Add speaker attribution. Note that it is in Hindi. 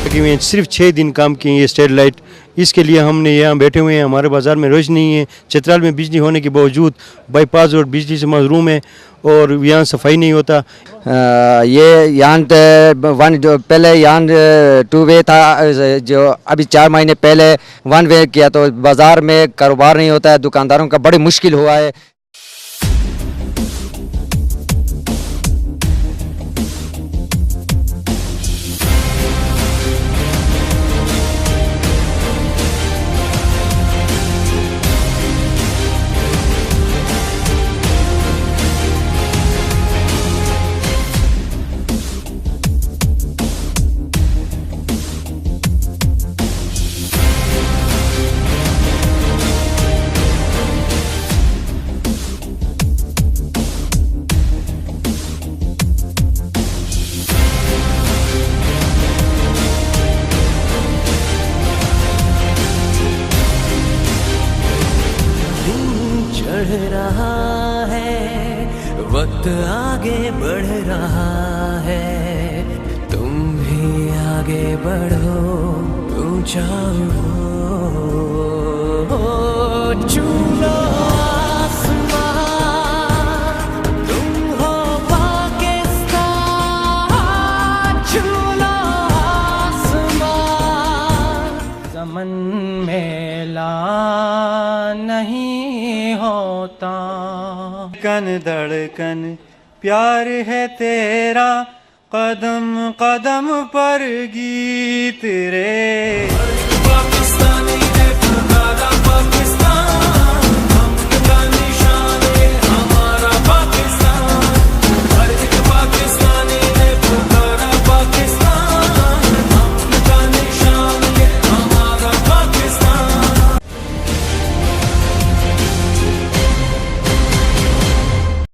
Speaker 1: लगी हुई हैं। सिर्फ 6 दिन काम किए ये स्ट्रीट लाइट, इसके लिए हमने यहाँ बैठे हुए हैं। हमारे बाज़ार में रोशनी नहीं है, चित्राल में बिजली होने के बावजूद बाईपास रोड बिजली से महरूम है और यहाँ सफाई नहीं होता।
Speaker 2: ये यान वन जो पहले यान 2 वे था, जो अभी 4 महीने पहले 1 वे किया, तो बाज़ार में कारोबार नहीं होता है, दुकानदारों का बड़ी मुश्किल हुआ है।
Speaker 3: चढ़ रहा है, वक्त आगे बढ़ रहा है, तुम भी आगे बढ़ो, ऊंचा उड़ो, चूलो आसमां, तुम हो पाकिस्तान, चूलो आसमां। ज़मन मेला नहीं होता,
Speaker 4: कन धड़कन प्यार है तेरा, कदम कदम पर गीत रे।